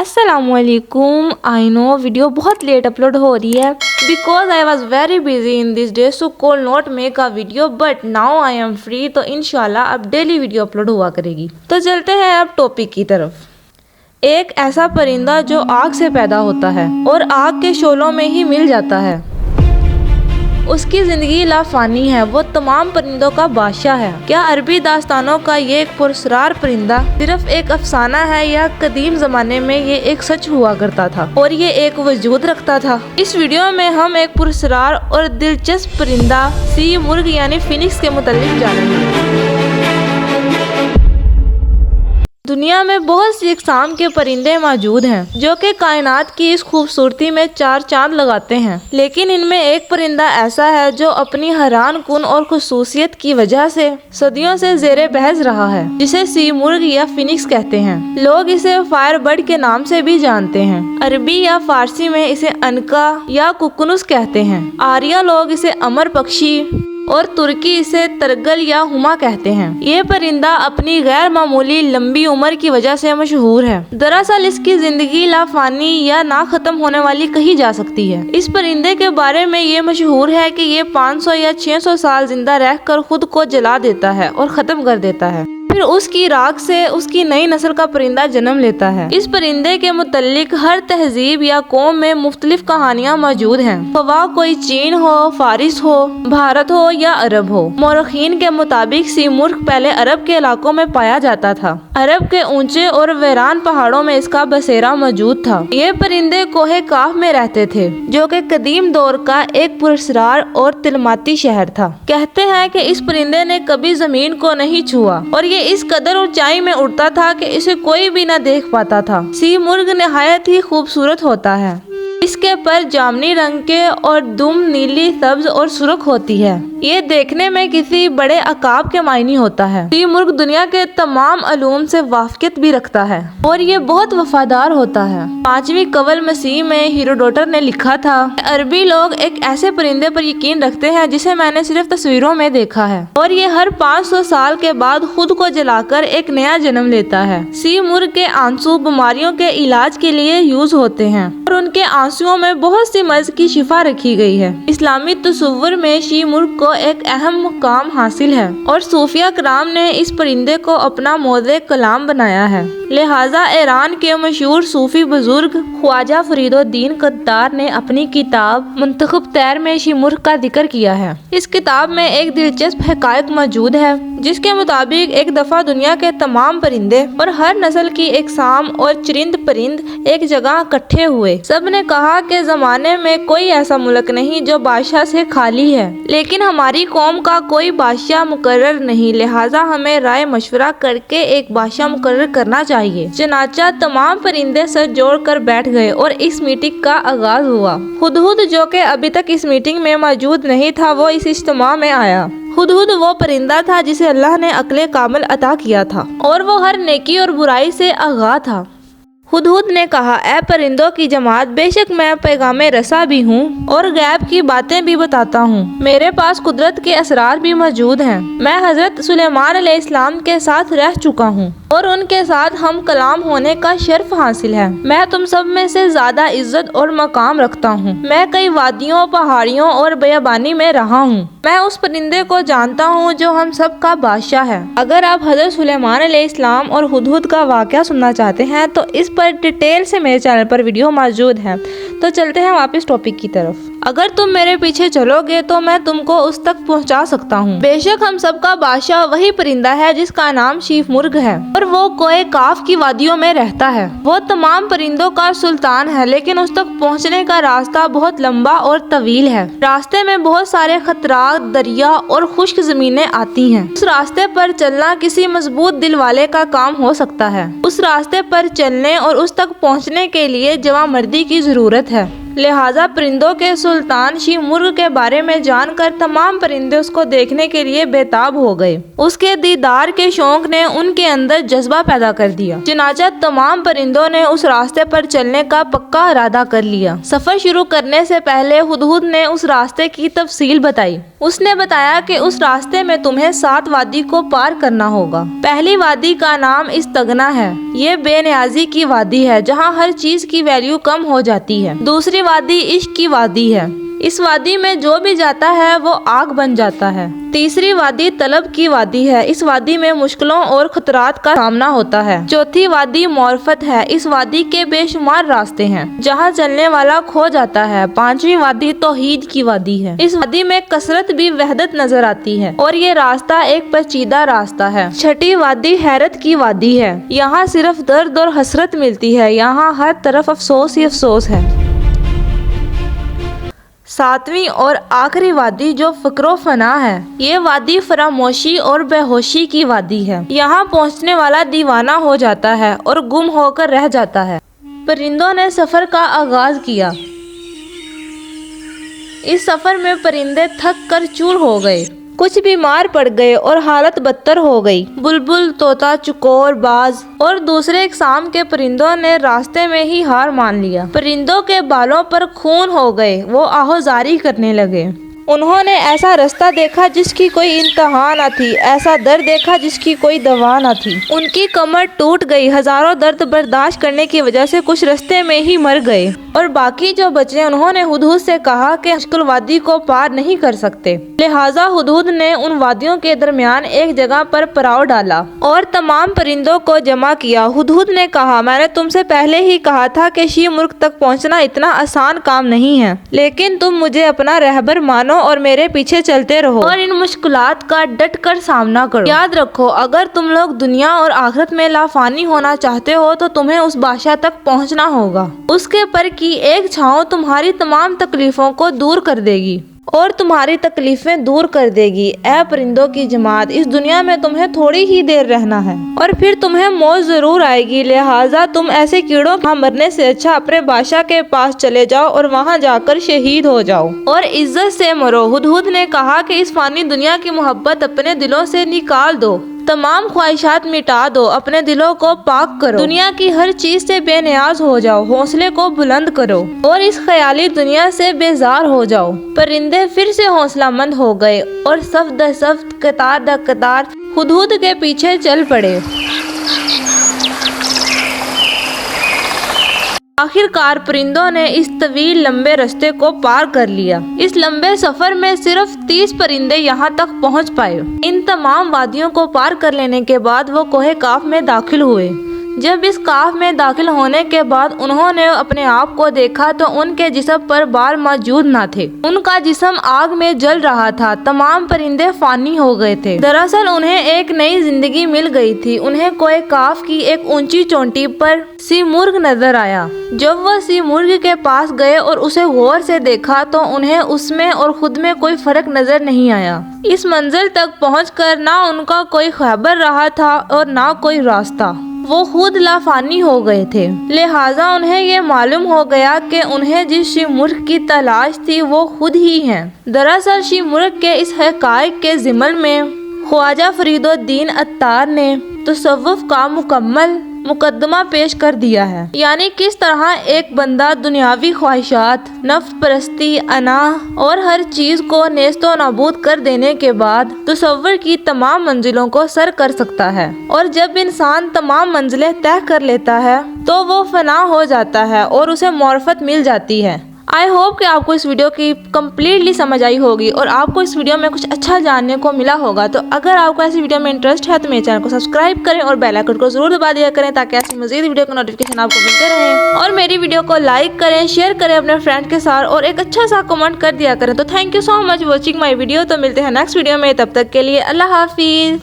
अस्सलाम वालेकुम। I know video बहुत लेट अपलोड हो रही है because I was very busy in this day so could not make a video but now I am free. तो इंशाल्लाह अब डेली वीडियो अपलोड हुआ करेगी। तो चलते हैं अब टॉपिक की तरफ। एक ऐसा परिंदा जो आग से पैदा होता है और आग के शोलों में ही मिल जाता है। उसकी जिंदगी लाफानी है, वो तमाम परिंदों का बादशाह है। क्या अरबी दास्तानों का ये एक पुरस्कार परिंदा सिर्फ एक अफसाना है या कदीम जमाने में ये एक सच हुआ करता था और ये एक वजूद रखता था? इस वीडियो में हम एक पुरस्कार और दिलचस्प परिंदा सी मुर्ग यानी फिनिक्स के मुतालिक जानेंगे। दुनिया में बहुत सी अक़साम के परिंदे मौजूद हैं जो कि कायनात की इस खूबसूरती में चार चांद लगाते हैं, लेकिन इनमें एक परिंदा ऐसा है जो अपनी हैरान कुन और खुसूसियत की वजह से सदियों से ज़ेरे बहस रहा है, जिसे सी मुर्ग या फिनिक्स कहते हैं। लोग इसे फायर बर्ड के नाम से भी जानते हैं। अरबी या फारसी में इसे अनका या कुकनुस कहते हैं। आर्या लोग इसे अमर पक्षी और तुर्की इसे तरगल या हुमा कहते हैं। ये परिंदा अपनी गैर मामूली लंबी उम्र की वजह से मशहूर है। दरअसल इसकी जिंदगी लाफानी या ना खत्म होने वाली कही जा सकती है। इस परिंदे के बारे में ये मशहूर है कि ये 500 या 600 साल जिंदा रहकर खुद को जला देता है और खत्म कर देता है, फिर उसकी राख से उसकी नई नस्ल का परिंदा जन्म लेता है। इस परिंदे के मुतालिक हर तहजीब या कौम में मुख्तलिफ कहानियाँ मौजूद हैं, वह कोई चीन हो, फारिस हो, भारत हो या अरब हो। मौरखीन के मुताबिक सी मुर्ग पहले अरब के इलाकों में पाया जाता था। अरब के ऊंचे और वीरान पहाड़ों में इसका बसेरा मौजूद था। ये परिंदे कोहे काफ में रहते थे जो कि कदीम दौर का एक पुरस्कार और तिलमाती शहर था। कहते हैं कि इस परिंदे ने कभी जमीन को नहीं छुआ और ये इस कदर ऊंचाई में उड़ता था कि इसे कोई भी न देख पाता था। सी मुर्ग निहायत ही खूबसूरत होता है। इसके पर जामनी रंग के और दुम नीली, सब्ज और सुर्ख होती है। ये देखने में किसी बड़े अकाब के मायनी होता है। सी मुर्ग दुनिया के तमाम अलूम से वाकिफियत भी रखता है और ये बहुत वफादार होता है। 5वीं कवल मसीह में हेरोडोटस ने लिखा था, अरबी लोग एक ऐसे परिंदे पर यकीन रखते हैं जिसे मैंने सिर्फ तस्वीरों में देखा है और ये हर 500 साल के बाद खुद को जलाकर एक नया जन्म लेता है। सी मुर्ग के आंसू बीमारियों के इलाज के लिए यूज होते हैं और उनके आंसुओं में बहुत सी मर्ज की शिफा रखी गई है। इस्लामी तसव्वुर में सी मुर्ग को एक अहम मुकाम हासिल है और सूफिया कराम ने इस परिंदे को अपना मौज़े कलाम बनाया है। लिहाजा ईरान के मशहूर सूफी बुजुर्ग ख्वाजा फरीदुद्दीन कद्दार ने अपनी किताब मुंतखब तैर में सी मुर्ग का जिक्र किया है। इस किताब में एक दिलचस्प हकायक मौजूद है जिसके मुताबिक एक दफा दुनिया के तमाम परिंदे और हर नस्ल की अक़साम और चरिंद परिंद एक जगह इकट्ठे हुए। सब ने कहा कि जमाने में कोई ऐसा मुल्क नहीं जो बादशाह से खाली है, लेकिन हमारी कौम का कोई बादशाह मुकर्रर नहीं, लिहाजा हमें राय मशवरा करके एक बादशाह मुकर्रर करना चाहिए। चनाचा तमाम परिंदे सर जोड़ कर बैठ गए और इस मीटिंग का आगाज हुआ। हुदहुद जो कि अभी तक इस मीटिंग में मौजूद नहीं था वो इस इज्तिमा में आया। हुदहुद वो परिंदा था जिसे अल्लाह ने अक्ल कामिल अता किया था और वो हर नेकी और बुराई से आगाह था। हुदहुद ने कहा, ए परिंदों की जमात, बेशक मैं पैगामे रसा भी हूँ और गैब की बातें भी बताता हूँ। मेरे पास कुदरत के असरार भी मौजूद हैं। मैं हजरत सुलेमान अलैहिस्सलाम के साथ रह चुका हूँ और उनके साथ हम कलाम होने का शर्फ हासिल है। मैं तुम सब में से ज्यादा इज्जत और मकाम रखता हूँ। मैं कई वादियों, पहाड़ियों और बेयाबानी में रहा हूँ। मैं उस परिंदे को जानता हूँ जो हम सब का बादशाह है। अगर आप हजरत सुलेमान अलैहिस्सलाम और हुदहुद का वाक़या सुनना चाहते हैं तो इस पर डिटेल से मेरे चैनल पर वीडियो मौजूद है। तो चलते हैं वापस टॉपिक की तरफ। अगर तुम मेरे पीछे चलोगे तो मैं तुमको उस तक पहुंचा सकता हूं। बेशक हम सबका बादशाह वही परिंदा है जिसका नाम सी मुर्ग है और वो कोए काफ की वादियों में रहता है। वो तमाम परिंदों का सुल्तान है, लेकिन उस तक पहुंचने का रास्ता बहुत लंबा और तवील है। रास्ते में बहुत सारे खतरात, दरिया और खुश्क जमीनें आती हैं। उस रास्ते पर चलना किसी मजबूत दिल वाले का काम हो सकता है। उस रास्ते पर चलने और उस तक पहुँचने के लिए जवामर्दी की जरूरत है। لہٰذا پرندوں کے سلطان شی مرغ کے بارے میں جان کر تمام پرندے اس کو دیکھنے کے لیے بےتاب ہو گئے۔ اس کے دیدار کے شوق نے ان کے اندر جذبہ پیدا کر دیا، چنانچہ تمام پرندوں نے اس راستے پر چلنے کا پکا ارادہ کر لیا۔ سفر شروع کرنے سے پہلے ہدہد نے اس راستے کی تفصیل بتائی۔ اس نے بتایا کہ اس راستے میں تمہیں 7 وادی کو پار کرنا ہوگا۔ پہلی وادی کا نام استغنا ہے، یہ بے نیازی کی وادی ہے جہاں ہر چیز کی ویلیو کم ہو جاتی ہے۔ دوسری وادی عشق کی وادی ہے، اس وادی میں جو بھی جاتا ہے وہ آگ بن جاتا ہے۔ تیسری وادی طلب کی وادی ہے، اس وادی میں مشکلوں اور خطرات کا سامنا ہوتا ہے۔ چوتھی وادی معرفت ہے، اس وادی کے بے شمار راستے ہیں جہاں چلنے والا کھو جاتا ہے۔ پانچویں وادی توحید کی وادی ہے، اس وادی میں کثرت بھی وحدت نظر آتی ہے اور یہ راستہ ایک پیچیدہ راستہ ہے۔ چھٹی وادی حیرت کی وادی ہے، یہاں صرف درد اور حسرت ملتی ہے، یہاں ہر طرف افسوس ہی افسوس ہے۔ ساتویں اور آخری وادی جو فکر و فنا ہے، یہ وادی فراموشی اور بے ہوشی کی وادی ہے، یہاں پہنچنے والا دیوانہ ہو جاتا ہے اور گم ہو کر رہ جاتا ہے۔ پرندوں نے سفر کا آغاز کیا۔ اس سفر میں پرندے تھک کر چور ہو گئے، کچھ بیمار پڑ گئے اور حالت بدتر ہو گئی۔ بلبل، طوطا، چکور، باز اور دوسرے اقسام کے پرندوں نے راستے میں ہی ہار مان لیا۔ پرندوں کے بالوں پر خون ہو گئے، وہ آہوزاری کرنے لگے۔ انہوں نے ایسا رستہ دیکھا جس کی کوئی انتہا نہ تھی، ایسا درد دیکھا جس کی کوئی دوا نہ تھی۔ ان کی کمر ٹوٹ گئی، ہزاروں درد برداشت کرنے کی وجہ سے کچھ رستے میں ہی مر گئے اور باقی جو بچے انہوں نے ہدہد سے کہا کہ مشکل وادی کو پار نہیں کر سکتے، لہٰذا ہدہد نے ان وادیوں کے درمیان ایک جگہ پر پڑاؤ ڈالا اور تمام پرندوں کو جمع کیا۔ ہدہد نے کہا، میں نے تم سے پہلے ہی کہا تھا کہ شی مرغ تک پہنچنا اتنا آسان کام نہیں ہے، لیکن تم مجھے اپنا رہبر مانو اور میرے پیچھے چلتے رہو اور ان مشکلات کا ڈٹ کر سامنا کرو۔ یاد رکھو، اگر تم لوگ دنیا اور آخرت میں لافانی ہونا چاہتے ہو تو تمہیں اس بادشاہ تک پہنچنا ہوگا۔ اس کے پر کی ایک چھاؤں تمہاری تمام تکلیفوں کو دور کر دے گی اور تمہاری تکلیفیں دور کر دے گی۔ اے پرندوں کی جماعت، اس دنیا میں تمہیں تھوڑی ہی دیر رہنا ہے اور پھر تمہیں موت ضرور آئے گی، لہٰذا تم ایسے کیڑوں کے مرنے سے اچھا اپنے بادشاہ کے پاس چلے جاؤ اور وہاں جا کر شہید ہو جاؤ اور عزت سے مرو۔ ہدہد نے کہا کہ اس فانی دنیا کی محبت اپنے دلوں سے نکال دو، تمام خواہشات مٹا دو، اپنے دلوں کو پاک کرو، دنیا کی ہر چیز سے بے نیاز ہو جاؤ، حوصلے کو بلند کرو اور اس خیالی دنیا سے بیزار ہو جاؤ۔ پرندے پھر سے حوصلہ مند ہو گئے اور صف در صف، قطار در قطار ہدہد کے پیچھے چل پڑے۔ آخر کار پرندوں نے اس طویل لمبے راستے کو پار کر لیا۔ اس لمبے سفر میں صرف 30 پرندے یہاں تک پہنچ پائے۔ ان تمام وادیوں کو پار کر لینے کے بعد وہ کوہ کاف میں داخل ہوئے۔ جب اس کاف میں داخل ہونے کے بعد انہوں نے اپنے آپ کو دیکھا تو ان کے جسم پر بال موجود نہ تھے، ان کا جسم آگ میں جل رہا تھا۔ تمام پرندے فانی ہو گئے تھے، دراصل انہیں ایک نئی زندگی مل گئی تھی۔ انہیں کوہ کاف کی ایک اونچی چوٹی پر سی مرغ نظر آیا۔ جب وہ سی مرغ کے پاس گئے اور اسے غور سے دیکھا تو انہیں اس میں اور خود میں کوئی فرق نظر نہیں آیا۔ اس منزل تک پہنچ کر نہ ان کا کوئی خیبر رہا تھا اور نہ کوئی راستہ، وہ خود لافانی ہو گئے تھے، لہٰذا انہیں یہ معلوم ہو گیا کہ انہیں جس شی مرغ کی تلاش تھی وہ خود ہی ہیں۔ دراصل شی مرغ کے اس حقائق کے ضمن میں خواجہ فرید الدین عطار نے تصوف کا مکمل مقدمہ پیش کر دیا ہے، یعنی کس طرح ایک بندہ دنیاوی خواہشات، نفس پرستی، انا اور ہر چیز کو نیست و نابود کر دینے کے بعد تصور کی تمام منزلوں کو سر کر سکتا ہے، اور جب انسان تمام منزلیں طے کر لیتا ہے تو وہ فنا ہو جاتا ہے اور اسے معرفت مل جاتی ہے۔ آئی ہوپ کہ آپ کو اس ویڈیو کی کمپلیٹلی سمجھ آئی ہوگی اور آپ کو اس ویڈیو میں کچھ اچھا جاننے کو ملا ہوگا۔ تو اگر آپ کو ایسی ویڈیو میں انٹرسٹ ہے تو میرے چینل کو سبسکرائب کریں اور بیل آئیکن کو ضرور دبا دیا کریں تاکہ ایسی مزید ویڈیو کا نوٹیفیکیشن آپ کو ملتے رہیں، اور میری ویڈیو کو لائک کریں، شیئر کریں اپنے فرینڈ کے ساتھ اور ایک اچھا سا کمنٹ کر دیا کریں۔ تو thank you so much watching my video. تو ملتے ہیں نیکسٹ ویڈیو میں، تب تک کے لیے اللہ حافظ۔